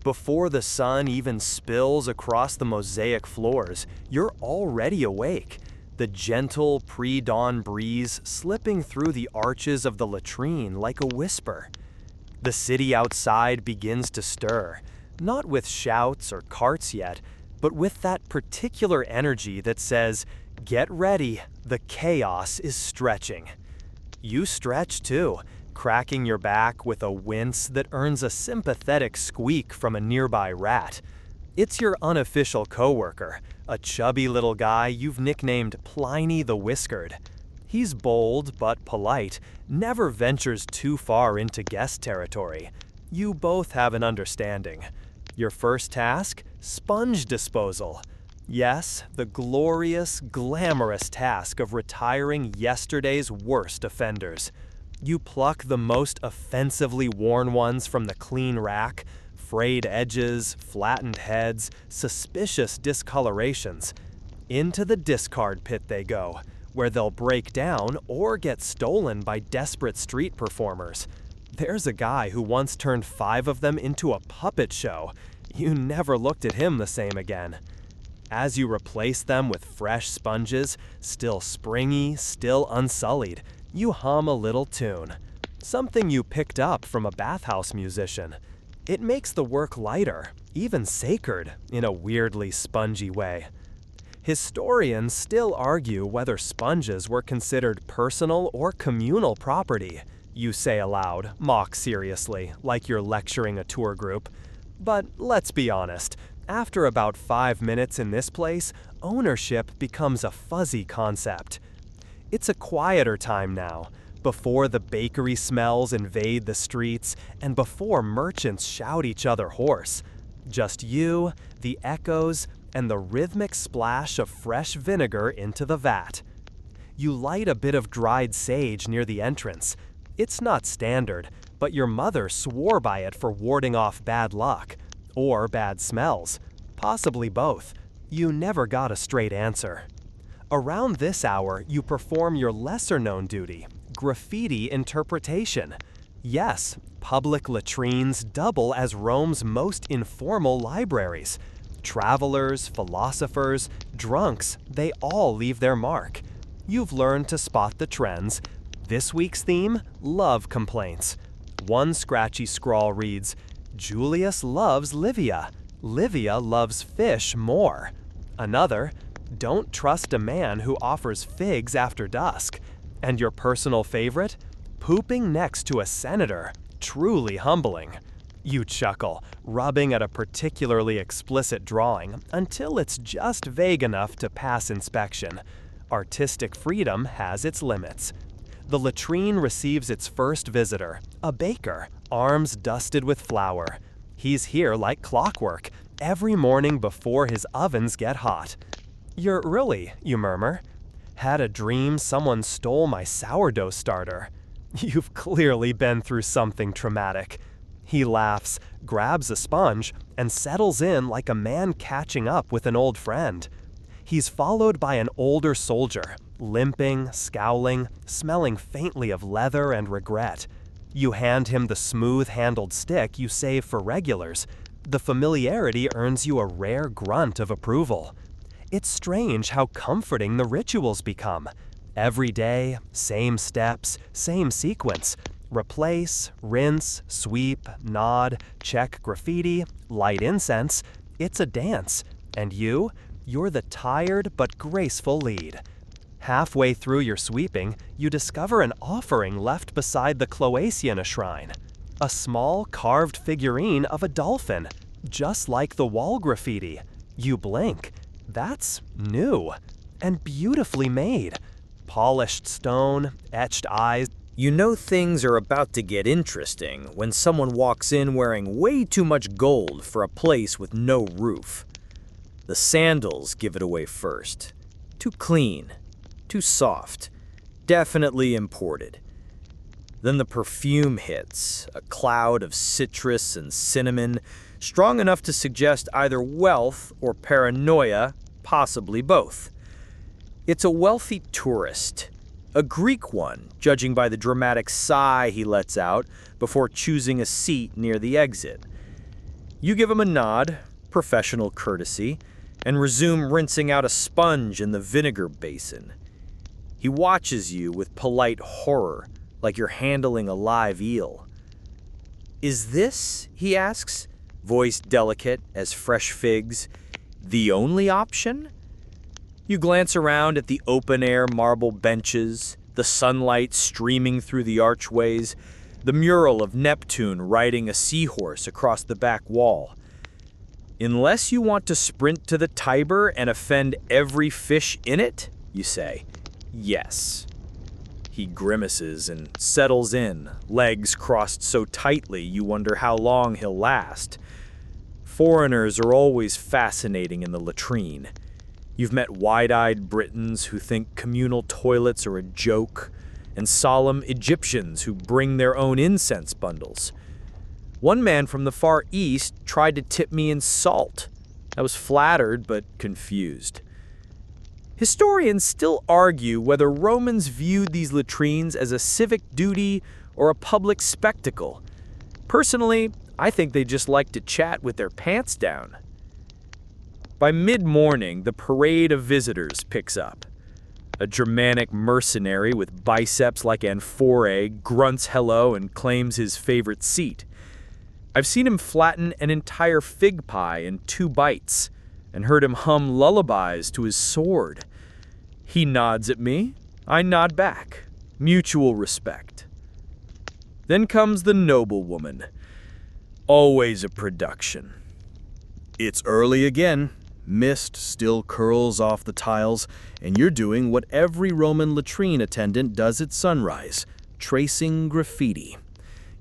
Before the sun even spills across the mosaic floors, you're already awake. The gentle pre-dawn breeze slipping through the arches of the latrine like a whisper. The city outside begins to stir, not with shouts or carts yet, but with that particular energy that says, "Get ready, the chaos is stretching." You stretch too, cracking your back with a wince that earns a sympathetic squeak from a nearby rat. It's your unofficial coworker, a chubby little guy you've nicknamed Pliny the Whiskered. He's bold but polite, never ventures too far into guest territory. You both have an understanding. Your first task? Sponge disposal. Yes, the glorious, glamorous task of retiring yesterday's worst offenders. You pluck the most offensively worn ones from the clean rack, frayed edges, flattened heads, suspicious discolorations. Into the discard pit they go, where they'll break down or get stolen by desperate street performers. There's a guy who once turned 5 of them into a puppet show. You never looked at him the same again. As you replace them with fresh sponges, still springy, still unsullied, you hum a little tune. Something you picked up from a bathhouse musician. It makes the work lighter, even sacred, in a weirdly spongy way. Historians still argue whether sponges were considered personal or communal property. You say aloud, mock seriously, like you're lecturing a tour group. But let's be honest, after about 5 minutes in this place, ownership becomes a fuzzy concept. It's a quieter time now, before the bakery smells invade the streets and before merchants shout each other hoarse. Just you, the echoes, and the rhythmic splash of fresh vinegar into the vat. You light a bit of dried sage near the entrance. It's not standard, but your mother swore by it for warding off bad luck. Or bad smells. Possibly both. You never got a straight answer. Around this hour, you perform your lesser-known duty, graffiti interpretation. Yes, public latrines double as Rome's most informal libraries. Travelers, philosophers, drunks, they all leave their mark. You've learned to spot the trends. This week's theme? Love complaints. One scratchy scrawl reads, Julius loves Livia. Livia loves fish more. Another, don't trust a man who offers figs after dusk. And your personal favorite? Pooping next to a senator. Truly humbling. You chuckle, rubbing at a particularly explicit drawing until it's just vague enough to pass inspection. Artistic freedom has its limits. The latrine receives its first visitor, a baker, arms dusted with flour. He's here like clockwork, every morning before his ovens get hot. You're really, you murmur. Had a dream someone stole my sourdough starter. You've clearly been through something traumatic. He laughs, grabs a sponge, and settles in like a man catching up with an old friend. He's followed by an older soldier, limping, scowling, smelling faintly of leather and regret. You hand him the smooth-handled stick you save for regulars. The familiarity earns you a rare grunt of approval. It's strange how comforting the rituals become. Every day, same steps, same sequence. Replace, rinse, sweep, nod, check graffiti, light incense. It's a dance. And you're the tired but graceful lead. Halfway through your sweeping, you discover an offering left beside the Cloaciana shrine. A small carved figurine of a dolphin, just like the wall graffiti. You blink. That's new and beautifully made. Polished stone, etched eyes. You know things are about to get interesting when someone walks in wearing way too much gold for a place with no roof. The sandals give it away first. Too clean, too soft, definitely imported. Then the perfume hits, a cloud of citrus and cinnamon, strong enough to suggest either wealth or paranoia, possibly both. It's a wealthy tourist, a Greek one, judging by the dramatic sigh he lets out before choosing a seat near the exit. You give him a nod, professional courtesy, and resume rinsing out a sponge in the vinegar basin. He watches you with polite horror, like you're handling a live eel. "Is this," he asks, voice delicate as fresh figs, "the only option?" You glance around at the open-air marble benches, the sunlight streaming through the archways, the mural of Neptune riding a seahorse across the back wall. "Unless you want to sprint to the Tiber and offend every fish in it," you say, "yes." He grimaces and settles in, legs crossed so tightly you wonder how long he'll last. Foreigners are always fascinating in the latrine. You've met wide-eyed Britons who think communal toilets are a joke, and solemn Egyptians who bring their own incense bundles. One man from the Far East tried to tip me in salt. I was flattered but confused. Historians still argue whether Romans viewed these latrines as a civic duty or a public spectacle. Personally, I think they just like to chat with their pants down. By mid-morning, the parade of visitors picks up. A Germanic mercenary with biceps like amphorae grunts hello and claims his favorite seat. I've seen him flatten an entire fig pie in 2 bites and heard him hum lullabies to his sword. He nods at me, I nod back. Mutual respect. Then comes the noblewoman. Always a production. It's early again. Mist still curls off the tiles, and you're doing what every Roman latrine attendant does at sunrise, tracing graffiti.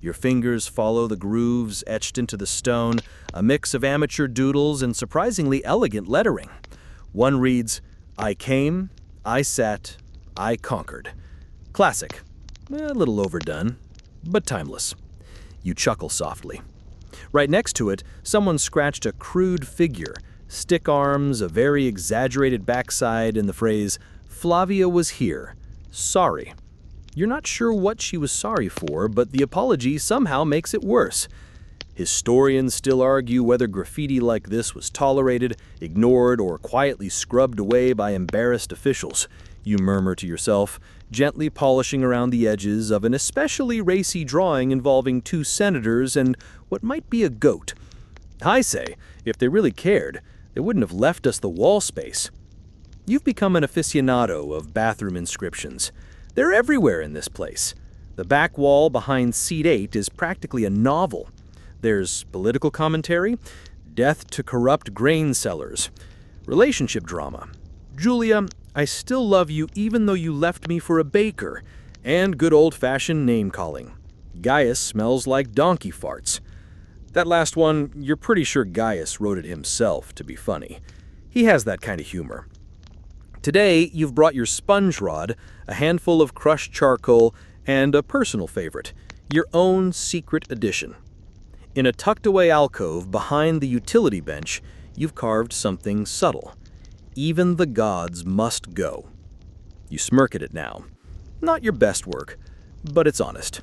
Your fingers follow the grooves etched into the stone, a mix of amateur doodles and surprisingly elegant lettering. One reads, "I came, I sat, I conquered." Classic. A little overdone, but timeless. You chuckle softly. Right next to it, someone scratched a crude figure, stick arms, a very exaggerated backside, and the phrase, "Flavia was here. Sorry." You're not sure what she was sorry for, but the apology somehow makes it worse. Historians still argue whether graffiti like this was tolerated, ignored, or quietly scrubbed away by embarrassed officials. You murmur to yourself, gently polishing around the edges of an especially racy drawing involving 2 senators and what might be a goat. I say, if they really cared, they wouldn't have left us the wall space. You've become an aficionado of bathroom inscriptions. They're everywhere in this place. The back wall behind seat 8 is practically a novel. There's political commentary, death to corrupt grain sellers, relationship drama. Julia, I still love you even though you left me for a baker, and good old-fashioned name-calling. Gaius smells like donkey farts. That last one, you're pretty sure Gaius wrote it himself to be funny. He has that kind of humor. Today, you've brought your sponge rod, a handful of crushed charcoal, and a personal favorite, your own secret addition. In a tucked-away alcove behind the utility bench, you've carved something subtle. Even the gods must go. You smirk at it now. Not your best work, but it's honest.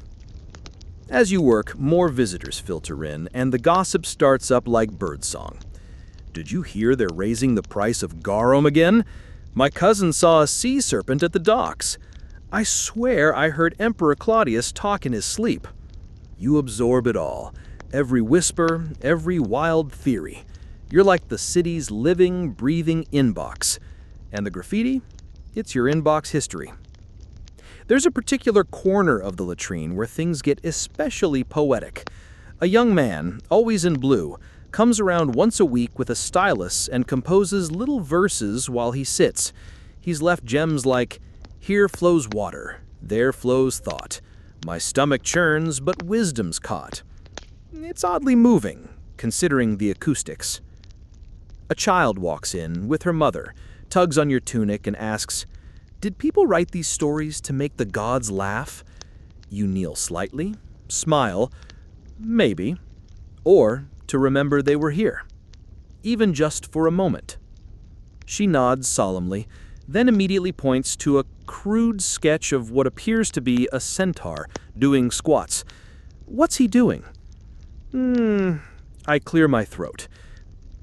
As you work, more visitors filter in, and the gossip starts up like birdsong. Did you hear they're raising the price of garum again? My cousin saw a sea serpent at the docks. I swear I heard Emperor Claudius talk in his sleep. You absorb it all. Every whisper, every wild theory. You're like the city's living, breathing inbox. And the graffiti? It's your inbox history. There's a particular corner of the latrine where things get especially poetic. A young man, always in blue, comes around once a week with a stylus and composes little verses while he sits. He's left gems like, "Here flows water, there flows thought. My stomach churns, but wisdom's caught." It's oddly moving, considering the acoustics. A child walks in with her mother, tugs on your tunic and asks, "Did people write these stories to make the gods laugh?" You kneel slightly, smile, maybe, or to remember they were here, even just for a moment. She nods solemnly, then immediately points to a crude sketch of what appears to be a centaur doing squats. "What's he doing?" I clear my throat.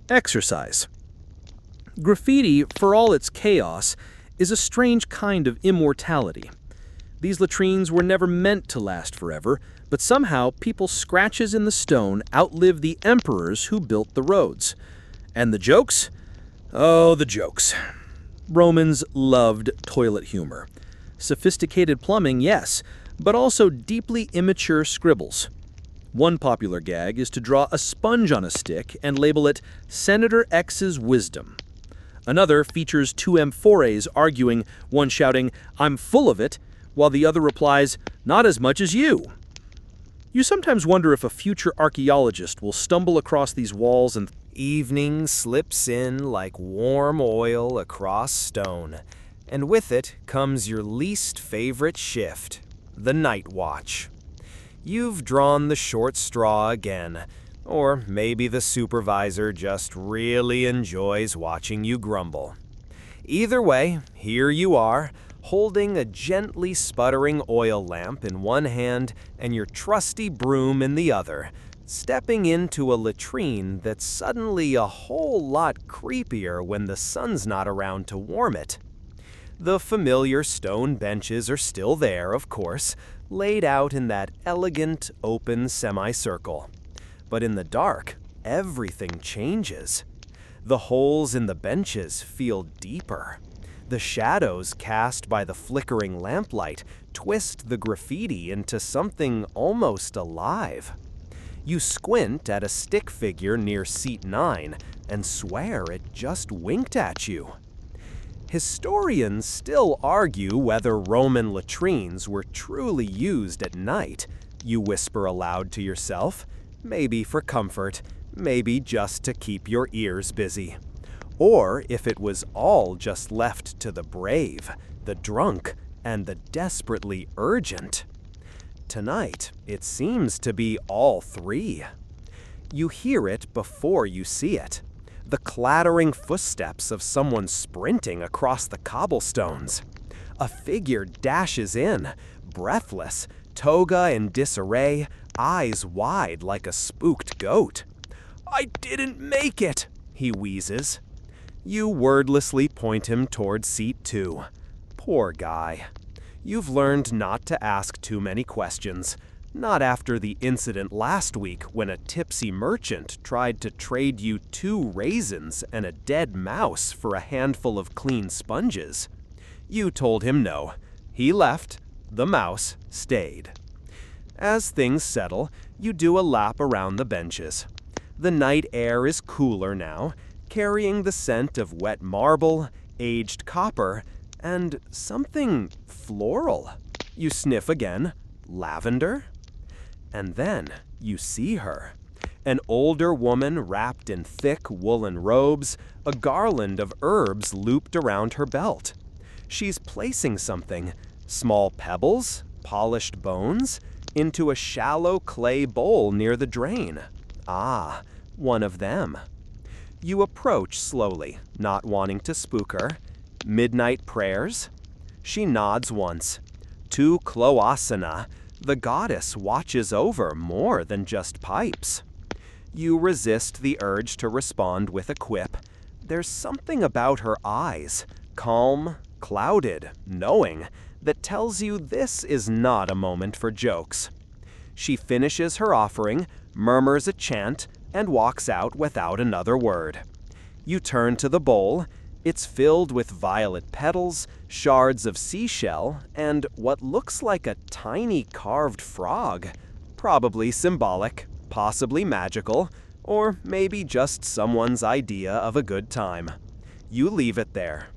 "Exercise." Graffiti, for all its chaos, is a strange kind of immortality. These latrines were never meant to last forever, but somehow people's scratches in the stone outlive the emperors who built the roads. And the jokes? Oh, the jokes. Romans loved toilet humor. Sophisticated plumbing, yes, but also deeply immature scribbles. One popular gag is to draw a sponge on a stick and label it Senator X's Wisdom. Another features two amphores arguing, one shouting, "I'm full of it," while the other replies, "Not as much as you." You sometimes wonder if a future archaeologist will stumble across these walls and Evening slips in like warm oil across stone, and with it comes your least favorite shift, the night watch. You've drawn the short straw again, or maybe the supervisor just really enjoys watching you grumble. Either way, here you are, holding a gently sputtering oil lamp in one hand and your trusty broom in the other, stepping into a latrine that's suddenly a whole lot creepier when the sun's not around to warm it. The familiar stone benches are still there, of course, laid out in that elegant, open semicircle. But in the dark, everything changes. The holes in the benches feel deeper. The shadows cast by the flickering lamplight twist the graffiti into something almost alive. You squint at a stick figure near seat 9 and swear it just winked at you. Historians still argue whether Roman latrines were truly used at night, you whisper aloud to yourself, maybe for comfort, maybe just to keep your ears busy. Or if it was all just left to the brave, the drunk, and the desperately urgent. Tonight, it seems to be all three. You hear it before you see it. The clattering footsteps of someone sprinting across the cobblestones. A figure dashes in, breathless, toga in disarray, eyes wide like a spooked goat. "I didn't make it," he wheezes. You wordlessly point him toward seat 2. Poor guy. You've learned not to ask too many questions. Not after the incident last week when a tipsy merchant tried to trade you 2 raisins and a dead mouse for a handful of clean sponges. You told him no. He left. The mouse stayed. As things settle, you do a lap around the benches. The night air is cooler now, carrying the scent of wet marble, aged copper, and something floral. You sniff again. Lavender? And then you see her. An older woman wrapped in thick woolen robes, a garland of herbs looped around her belt. She's placing something, small pebbles, polished bones, into a shallow clay bowl near the drain. Ah, one of them. You approach slowly, not wanting to spook her. Midnight prayers? She nods once. To Cloacina, the goddess watches over more than just pipes. You resist the urge to respond with a quip. There's something about her eyes, calm, clouded, knowing, that tells you this is not a moment for jokes. She finishes her offering, murmurs a chant, and walks out without another word. You turn to the bowl. It's filled with violet petals, shards of seashell, and what looks like a tiny carved frog. Probably symbolic, possibly magical, or maybe just someone's idea of a good time. You leave it there.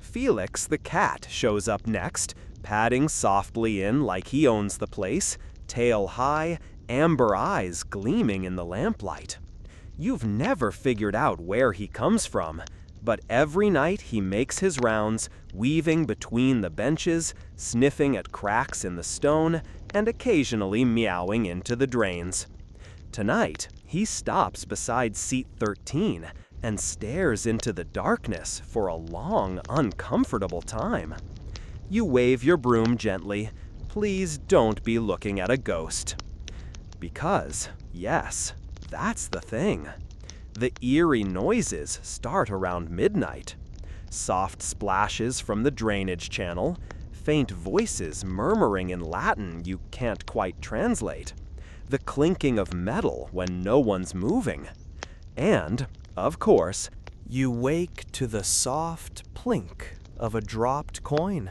Felix the cat shows up next, padding softly in like he owns the place, tail high, amber eyes gleaming in the lamplight. You've never figured out where he comes from, but every night he makes his rounds, weaving between the benches, sniffing at cracks in the stone, and occasionally meowing into the drains. Tonight, he stops beside seat 13 and stares into the darkness for a long, uncomfortable time. You wave your broom gently. Please don't be looking at a ghost. Because, yes, that's the thing. The eerie noises start around midnight. Soft splashes from the drainage channel, faint voices murmuring in Latin you can't quite translate, the clinking of metal when no one's moving. And, of course, you wake to the soft plink of a dropped coin.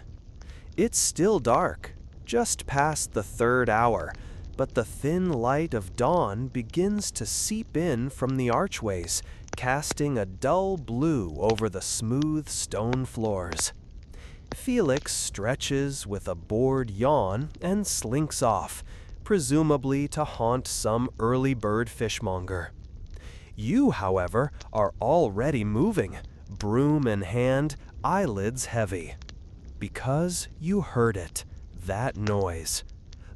It's still dark, just past the 3rd hour, but the thin light of dawn begins to seep in from the archways, casting a dull blue over the smooth stone floors. Felix stretches with a bored yawn and slinks off, presumably to haunt some early bird fishmonger. You, however, are already moving, broom in hand, eyelids heavy. Because you heard it, that noise.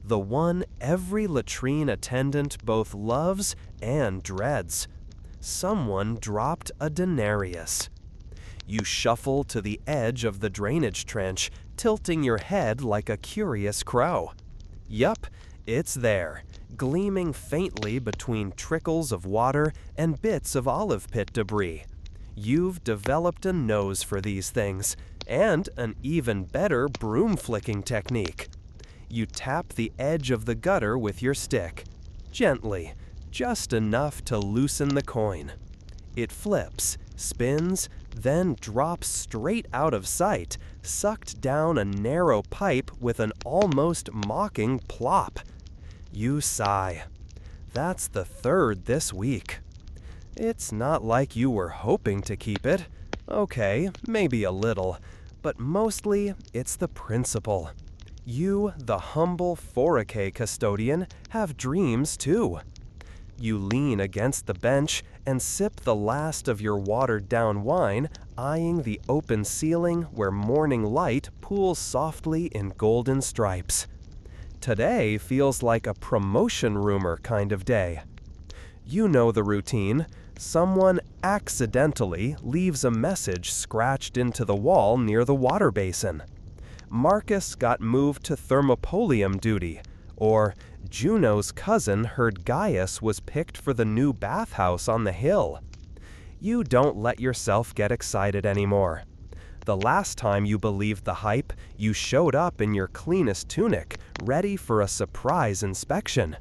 The one every latrine attendant both loves and dreads. Someone dropped a denarius. You shuffle to the edge of the drainage trench, tilting your head like a curious crow. Yup, it's there, gleaming faintly between trickles of water and bits of olive pit debris. You've developed a nose for these things, and an even better broom flicking technique. You tap the edge of the gutter with your stick, gently, just enough to loosen the coin. It flips, spins, then drops straight out of sight, sucked down a narrow pipe with an almost mocking plop. You sigh. That's the 3rd this week. It's not like you were hoping to keep it. Okay, maybe a little, but mostly it's the principle. You, the humble 4K custodian, have dreams too. You lean against the bench and sip the last of your watered-down wine, eyeing the open ceiling where morning light pools softly in golden stripes. Today feels like a promotion rumor kind of day. You know the routine. Someone accidentally leaves a message scratched into the wall near the water basin. Marcus got moved to thermopolium duty, or Juno's cousin heard Gaius was picked for the new bathhouse on the hill. You don't let yourself get excited anymore. The last time you believed the hype, you showed up in your cleanest tunic, ready for a surprise inspection.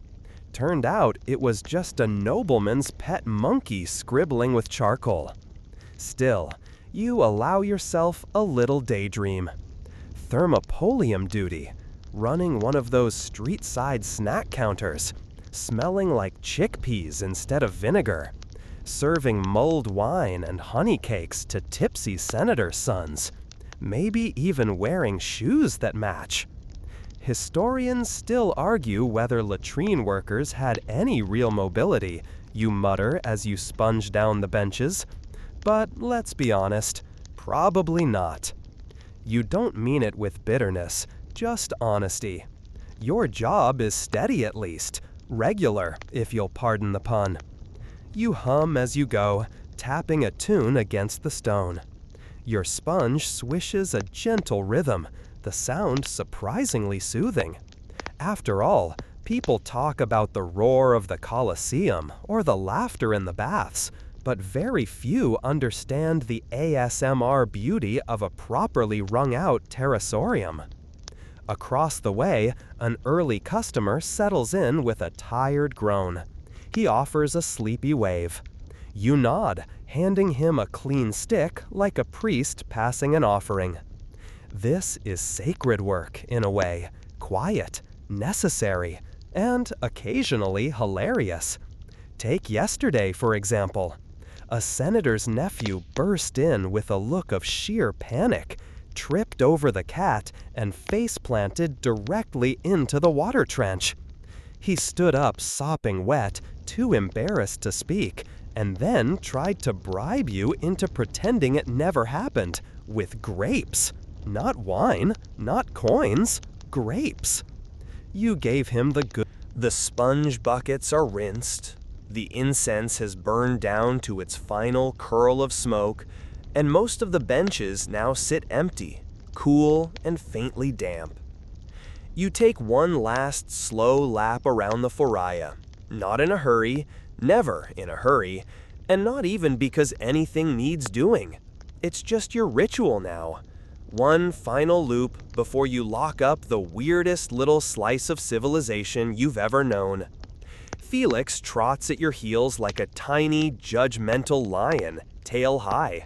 Turned out it was just a nobleman's pet monkey scribbling with charcoal. Still, you allow yourself a little daydream. Thermopolium duty, running one of those street-side snack counters, smelling like chickpeas instead of vinegar, serving mulled wine and honey cakes to tipsy senator sons, maybe even wearing shoes that match. Historians still argue whether latrine workers had any real mobility, you mutter as you sponge down the benches. But let's be honest, probably not. You don't mean it with bitterness, just honesty. Your job is steady at least, regular, if you'll pardon the pun. You hum as you go, tapping a tune against the stone. Your sponge swishes a gentle rhythm, the sound surprisingly soothing. After all, people talk about the roar of the Colosseum or the laughter in the baths, but very few understand the ASMR beauty of a properly wrung-out terrasorium. Across the way, an early customer settles in with a tired groan. He offers a sleepy wave. You nod, handing him a clean stick like a priest passing an offering. This is sacred work, in a way, quiet, necessary, and occasionally hilarious. Take yesterday, for example. A senator's nephew burst in with a look of sheer panic, tripped over the cat, and face-planted directly into the water trench. He stood up sopping wet, too embarrassed to speak, and then tried to bribe you into pretending it never happened, with grapes. Not wine, not coins, grapes. You gave him the good. The sponge buckets are rinsed, the incense has burned down to its final curl of smoke, and most of the benches now sit empty, cool and faintly damp. You take one last slow lap around the Foraya, not in a hurry, never in a hurry, and not even because anything needs doing. It's just your ritual now. One final loop before you lock up the weirdest little slice of civilization you've ever known. Felix trots at your heels like a tiny, judgmental lion, tail high.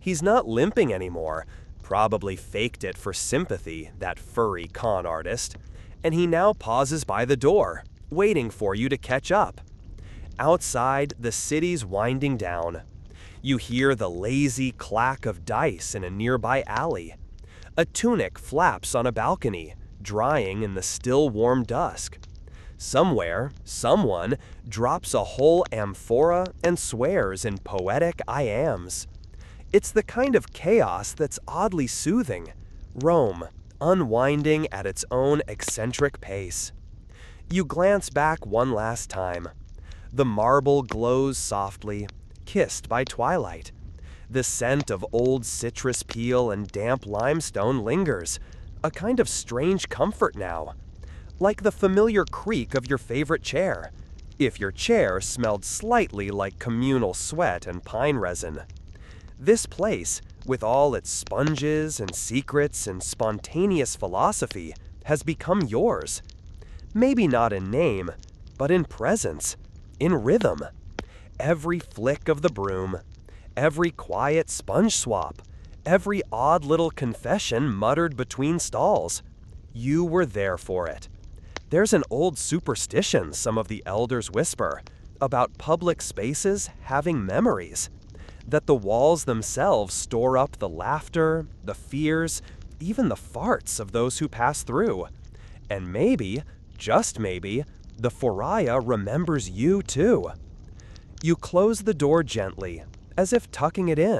He's not limping anymore, probably faked it for sympathy, that furry con artist, and he now pauses by the door, waiting for you to catch up. Outside, the city's winding down. You hear the lazy clack of dice in a nearby alley. A tunic flaps on a balcony, drying in the still warm dusk. Somewhere, someone drops a whole amphora and swears in poetic iams. It's the kind of chaos that's oddly soothing. Rome, unwinding at its own eccentric pace. You glance back one last time. The marble glows softly, kissed by twilight. The scent of old citrus peel and damp limestone lingers, a kind of strange comfort now. Like the familiar creak of your favorite chair, if your chair smelled slightly like communal sweat and pine resin. This place, with all its sponges and secrets and spontaneous philosophy, has become yours. Maybe not in name, but in presence, in rhythm. Every flick of the broom, every quiet sponge swap, every odd little confession muttered between stalls. You were there for it. There's an old superstition, some of the elders whisper, about public spaces having memories. That the walls themselves store up the laughter, the fears, even the farts of those who pass through. And maybe, just maybe, the Foraya remembers you too. You close the door gently, as if tucking it in.